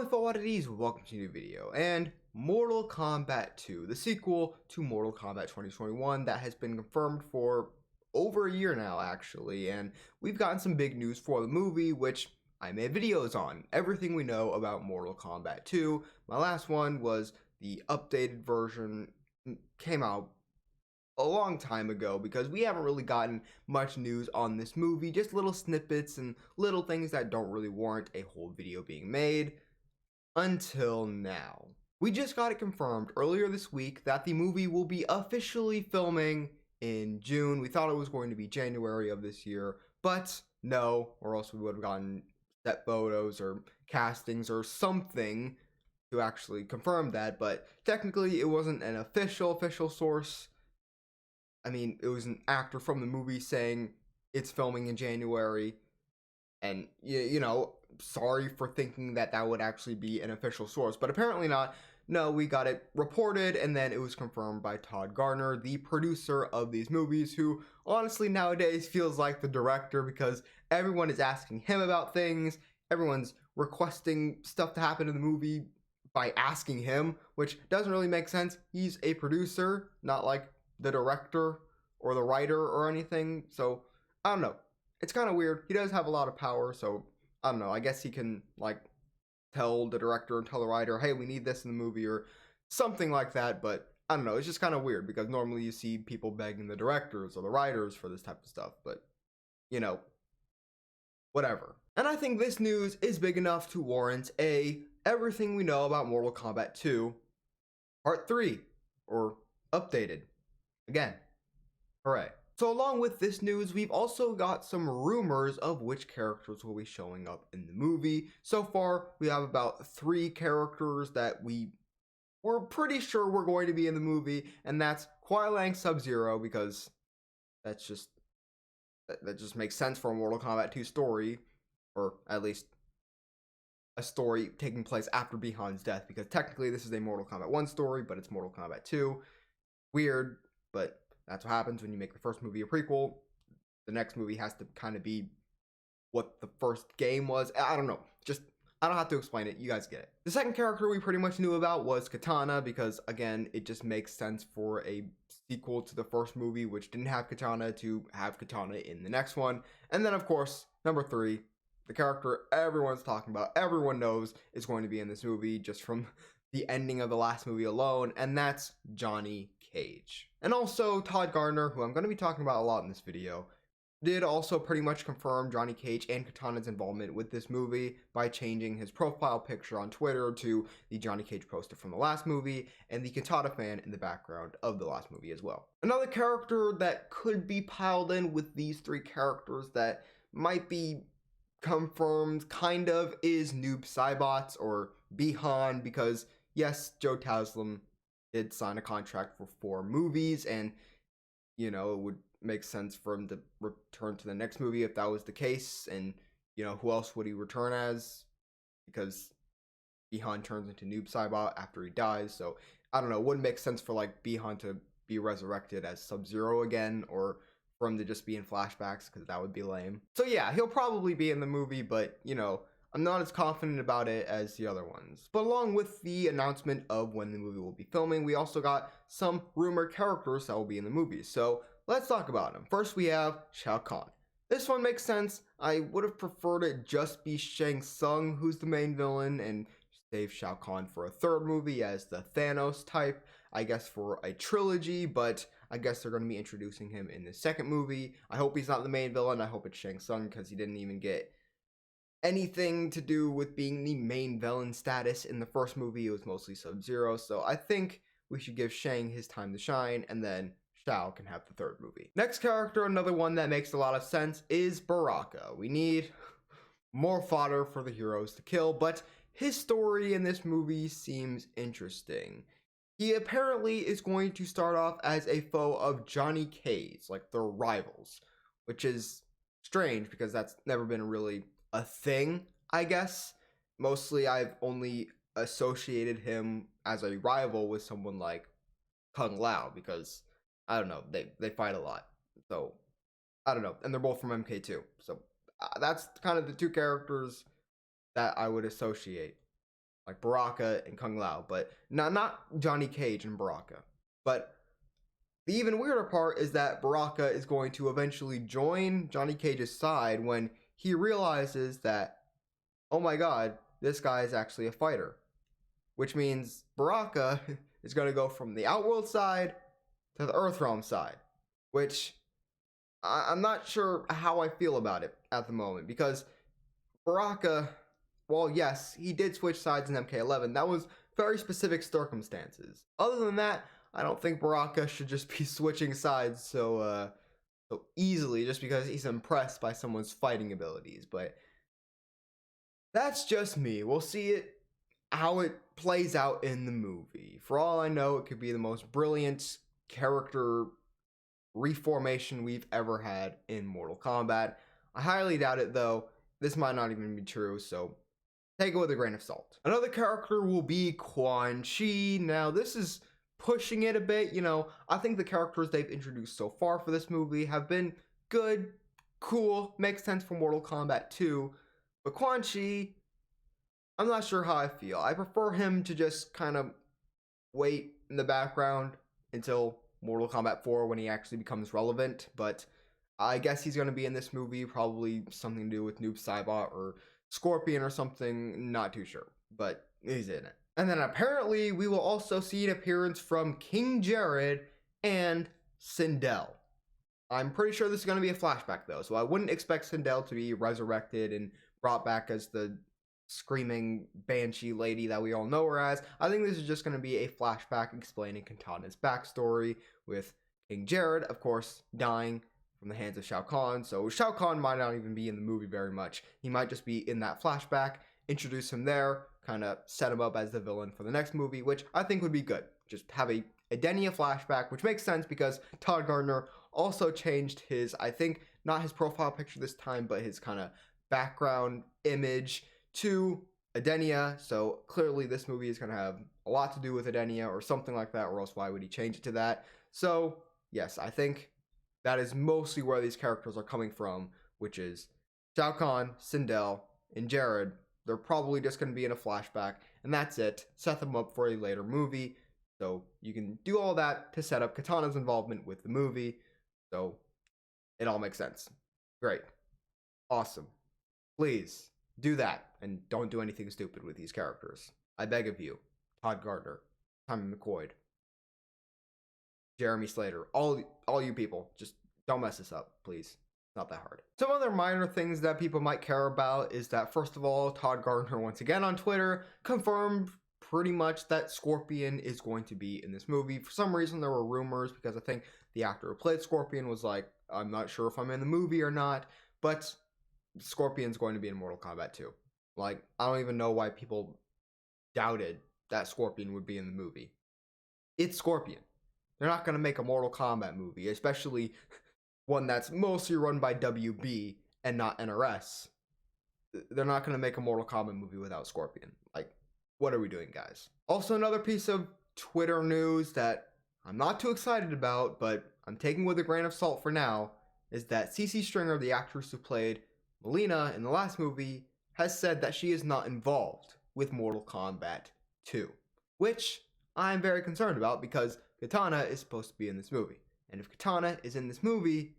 fellow oddities, welcome to a new video, and Mortal Kombat 2, the sequel to Mortal Kombat 2021 that has been confirmed for over a year now actually, and we've gotten some big news for the movie, which I made videos on, everything we know about Mortal Kombat 2. My last one was the updated version, came out a long time ago because we haven't really gotten much news on this movie, just little snippets and little things that don't really warrant a whole video being made. Until now. We just got it confirmed earlier this week that the movie will be officially filming in June. We thought it was going to be January of this year, but no, or else we would have gotten set photos or castings or something to actually confirm that, but technically it wasn't an official source. I mean, it was an actor from the movie saying it's filming in January, and you know, sorry for thinking that that would actually be an official source, but apparently not. No, we got it reported, and then it was confirmed by Todd Garner, the producer of these movies, who honestly nowadays feels like the director because everyone is asking him about things. Everyone's requesting stuff to happen in the movie by asking him, which doesn't really make sense. He's a producer, not like the director or the writer or anything. So I don't know. It's kind of weird. He does have a lot of power, so I don't know, I guess he can, like, tell the director and tell the writer, hey, we need this in the movie, or something like that, but I don't know, it's just kind of weird, because normally you see people begging the directors or the writers for this type of stuff, but, you know, whatever. And I think this news is big enough to warrant a everything we know about Mortal Kombat 2, Part 3, or updated. Again, hooray. So along with this news, we've also got some rumors of which characters will be showing up in the movie. So far, we have about 3 characters that we're pretty sure we're going to be in the movie, and that's Kuai Liang Sub-Zero, because that just makes sense for a Mortal Kombat 2 story, or at least a story taking place after Bi-Han's death, because technically this is a Mortal Kombat 1 story, but it's Mortal Kombat 2. Weird, but that's what happens when you make the first movie a prequel. The next movie has to kind of be what the first game was. I don't know. I don't have to explain it. You guys get it. The second character we pretty much knew about was Kitana, because, again, it just makes sense for a sequel to the first movie, which didn't have Kitana, to have Kitana in the next one. And then, of course, number 3, the character everyone's talking about, everyone knows is going to be in this movie just from the ending of the last movie alone, and that's Johnny Cage. And also, Todd Garner, who I'm going to be talking about a lot in this video, did also pretty much confirm Johnny Cage and Kitana's involvement with this movie by changing his profile picture on Twitter to the Johnny Cage poster from the last movie and the Kitana fan in the background of the last movie as well. Another character that could be piled in with these 3 characters that might be confirmed kind of is Noob Saibot, or Bi-Han, because yes, Joe Taslim did sign a contract for 4 movies, and you know, it would make sense for him to return to the next movie if that was the case. And you know, who else would he return as, because Bi-Han turns into Noob Saibot after he dies, so I don't know, it wouldn't make sense for like Bi-Han to be resurrected as Sub-Zero again, or for him to just be in flashbacks, because that would be lame. So yeah, he'll probably be in the movie, but you know, I'm not as confident about it as the other ones. But along with the announcement of when the movie will be filming, we also got some rumored characters that will be in the movie. So let's talk about them. First, we have Shao Kahn. This one makes sense. I would have preferred it just be Shang Tsung who's the main villain, and save Shao Kahn for a 3rd movie as the Thanos type, I guess, for a trilogy, but I guess they're going to be introducing him in the 2nd movie. I hope he's not the main villain. I hope it's Shang Tsung, because he didn't even get anything to do with being the main villain status in the 1st movie. It was mostly Sub-Zero, so I think we should give Shang his time to shine, and then Shao can have the 3rd movie. Next character, another one that makes a lot of sense, is Baraka. We need more fodder for the heroes to kill, but his story in this movie seems interesting. He apparently is going to start off as a foe of Johnny Cage, like they're rivals, which is strange because that's never been really a thing, I guess. Mostly I've only associated him as a rival with someone like Kung Lao, because I don't know, they fight a lot, so I don't know, and they're both from MK2, so that's kind of the 2 characters that I would associate. like Baraka and Kung Lao, but not Johnny Cage and Baraka. But the even weirder part is that Baraka is going to eventually join Johnny Cage's side when he realizes that, oh my god, this guy is actually a fighter. Which means Baraka is going to go from the Outworld side to the Earthrealm side. Which I'm not sure how I feel about it at the moment. Because Baraka, well, yes, he did switch sides in MK11. That was very specific circumstances. Other than that, I don't think Baraka should just be switching sides so easily just because he's impressed by someone's fighting abilities. But that's just me. We'll see it how it plays out in the movie. For all I know, it could be the most brilliant character reformation we've ever had in Mortal Kombat. I highly doubt it though. This might not even be true, so take it with a grain of salt. Another character will be Quan Chi. Now, this is pushing it a bit. I think the characters they've introduced so far for this movie have been good, cool, makes sense for Mortal Kombat 2. But Quan Chi, I'm not sure how I feel. I prefer him to just kind of wait in the background until Mortal Kombat 4 when he actually becomes relevant. But I guess he's going to be in this movie, probably something to do with Noob Saibot or Scorpion or something, not too sure. But he's in it. And then apparently we will also see an appearance from King Jared and Sindel. I'm pretty sure this is going to be a flashback though, so I wouldn't expect Sindel to be resurrected and brought back as the screaming banshee lady that we all know her as. I think this is just going to be a flashback explaining Kitana's backstory, with King Jared, of course, dying from the hands of Shao Kahn. So Shao Kahn might not even be in the movie very much. He might just be in that flashback, introduce him there, kind of set him up as the villain for the next movie, which I think would be good. Just have a Edenia flashback, which makes sense because Todd Gardner also changed his, I think, not his profile picture this time, but his kind of background image to Edenia. So clearly this movie is going to have a lot to do with Edenia or something like that, or else why would he change it to that? So yes, I think that is mostly where these characters are coming from, which is Shao Kahn, Sindel, and Jared. They're probably just going to be in a flashback, and that's it. Set them up for a later movie. So you can do all that to set up Kitana's involvement with the movie. So it all makes sense. Great. Awesome. Please do that, and don't do anything stupid with these characters. I beg of you. Todd Gardner, Tommy McQuoid, Jeremy Slater, all you people, just don't mess this up, please. Not that hard. Some other minor things that people might care about is that, first of all, Todd Gardner, once again on Twitter, confirmed pretty much that Scorpion is going to be in this movie. For some reason, there were rumors, because I think the actor who played Scorpion was like, I'm not sure if I'm in the movie or not, but Scorpion's going to be in Mortal Kombat 2. Like, I don't even know why people doubted that Scorpion would be in the movie. It's Scorpion. They're not going to make a Mortal Kombat movie, especially one that's mostly run by WB and not NRS. They're not going to make a Mortal Kombat movie without Scorpion. Like, what are we doing, guys? Also, another piece of Twitter news that I'm not too excited about, but I'm taking with a grain of salt for now, is that CC Stringer, the actress who played Melina in the last movie, has said that she is not involved with Mortal Kombat 2, which I'm very concerned about because Kitana is supposed to be in this movie. And if Kitana is in this movie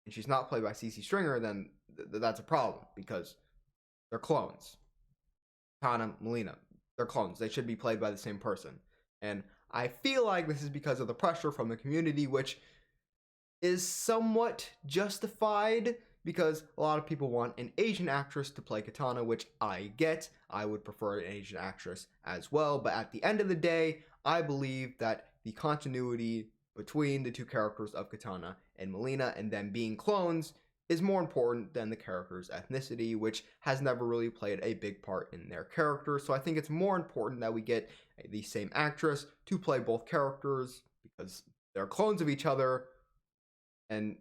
and she's not played by CC Stringer, then that's a problem because they're clones. Kitana, Melina, they're clones. They should be played by the same person. And I feel like this is because of the pressure from the community, which is somewhat justified because a lot of people want an Asian actress to play Kitana, which I get. I would prefer an Asian actress as well. But at the end of the day, I believe that the continuity between the two characters of Kitana and Melina and them being clones is more important than the character's ethnicity, which has never really played a big part in their character. So I think it's more important that we get the same actress to play both characters because they're clones of each other, and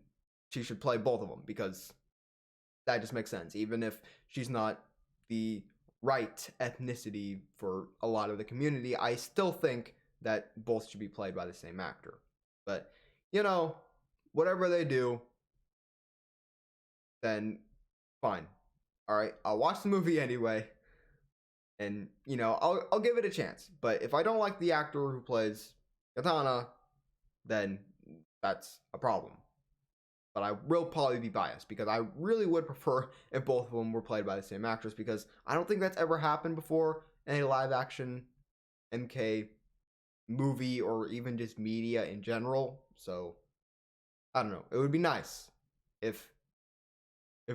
she should play both of them because that just makes sense. Even if she's not the right ethnicity for a lot of the community, I still think that both should be played by the same actor. But, whatever they do, then fine. All right, I'll watch the movie anyway. And, you know, I'll give it a chance. But if I don't like the actor who plays Katana, then that's a problem. But I will probably be biased because I really would prefer if both of them were played by the same actress, because I don't think that's ever happened before in a live action MK movie or even just media in general. So I don't know. It would be nice if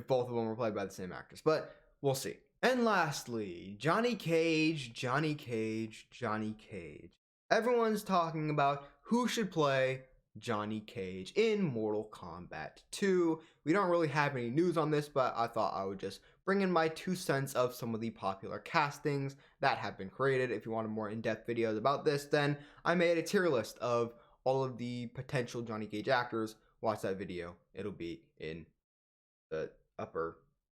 both of them were played by the same actress, but we'll see. And lastly, Johnny Cage, Johnny Cage, Johnny Cage. Everyone's talking about who should play Johnny Cage in Mortal Kombat 2. We don't really have any news on this, but I thought I would just bring in my 2 cents of some of the popular castings that have been created. If you wanted more in-depth videos about this, then I made a tier list of all of the potential Johnny Cage actors. Watch that video. It'll be in the upper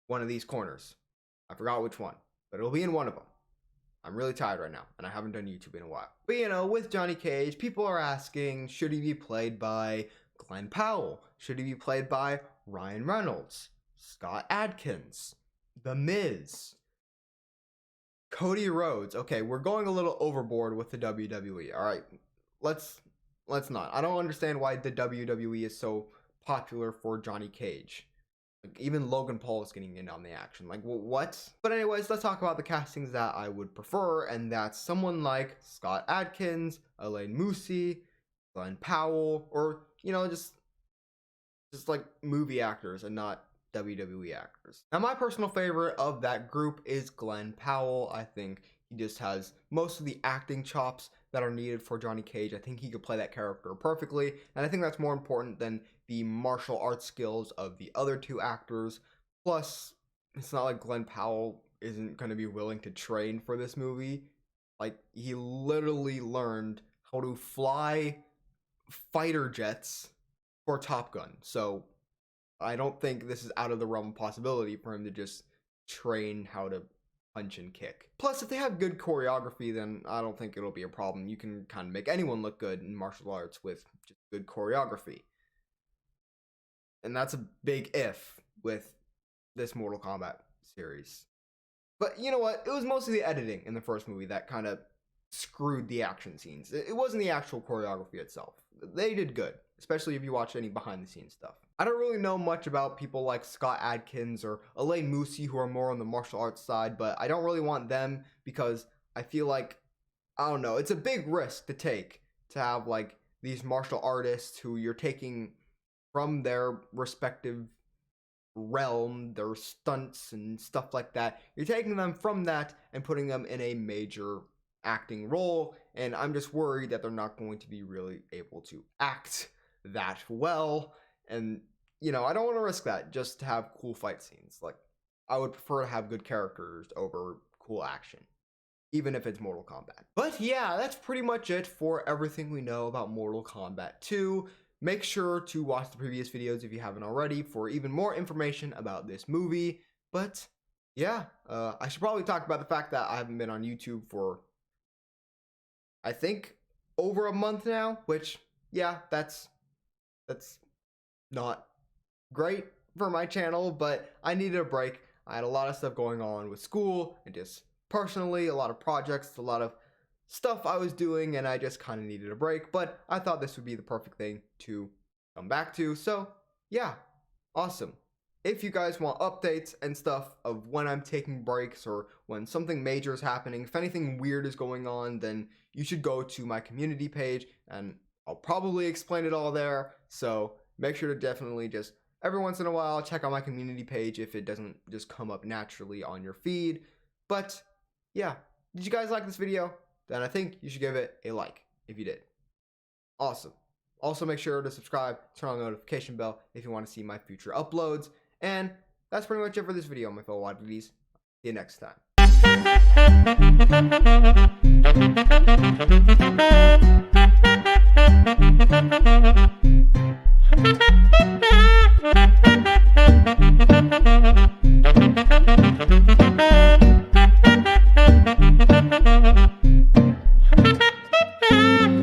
one of these corners. I forgot which one, but it'll be in one of them. I'm really tired right now, and I haven't done YouTube in a while. But, you know, with Johnny Cage, people are asking, should he be played by Glenn Powell? Should he be played by Ryan Reynolds, Scott Adkins, The Miz, Cody Rhodes? Okay, we're going a little overboard with the WWE. All right, let's not. I don't understand why the WWE is so popular for Johnny Cage. Like, even Logan Paul is getting in on the action. Like, what? But anyways, let's talk about the castings that I would prefer, and that's someone like Scott Adkins, Elaine Moussi, Glenn Powell, or, you know, just like movie actors and not WWE actors. Now, my personal favorite of that group is Glenn Powell. I think he just has most of the acting chops that are needed for Johnny Cage. I think he could play that character perfectly, and I think that's more important than the martial arts skills of the other 2 actors. Plus, it's not like Glenn Powell isn't going to be willing to train for this movie. Like, he literally learned how to fly fighter jets for Top Gun. So I don't think this is out of the realm of possibility for him to just train how to punch and kick. Plus, if they have good choreography, then I don't think it'll be a problem. You can kind of make anyone look good in martial arts with just good choreography. And that's a big if with this Mortal Kombat series. But you know what? It was mostly the editing in the first movie that kind of screwed the action scenes. It wasn't the actual choreography itself. They did good, especially if you watch any behind-the-scenes stuff. I don't really know much about people like Scott Adkins or Elaine Moussi, who are more on the martial arts side, but I don't really want them because I feel like, I don't know, it's a big risk to take to have like these martial artists who you're taking from their respective realm, their stunts and stuff like that. You're taking them from that and putting them in a major acting role, and I'm just worried that they're not going to be really able to act that well. And, you know, I don't want to risk that just to have cool fight scenes. Like, I would prefer to have good characters over cool action, even if it's Mortal Kombat. But yeah, that's pretty much it for everything we know about Mortal Kombat 2. Make sure to watch the previous videos if you haven't already for even more information about this movie. But yeah, I should probably talk about the fact that I haven't been on YouTube for, I think, over a month now, which, yeah, that's not great for my channel, but I needed a break. I had a lot of stuff going on with school and just personally, a lot of projects, a lot of stuff I was doing, and I just kind of needed a break, but I thought this would be the perfect thing to come back to. So yeah, awesome. If you guys want updates and stuff of when I'm taking breaks or when something major is happening, if anything weird is going on, then you should go to my community page and I'll probably explain it all there. So make sure to definitely just every once in a while check out my community page if it doesn't just come up naturally on your feed. But yeah, did you guys like this video? Then I think you should give it a like if you did. Awesome. Also make sure to subscribe, turn on the notification bell if you want to see my future uploads. And that's pretty much it for this video, my fellow oddities. See you next time.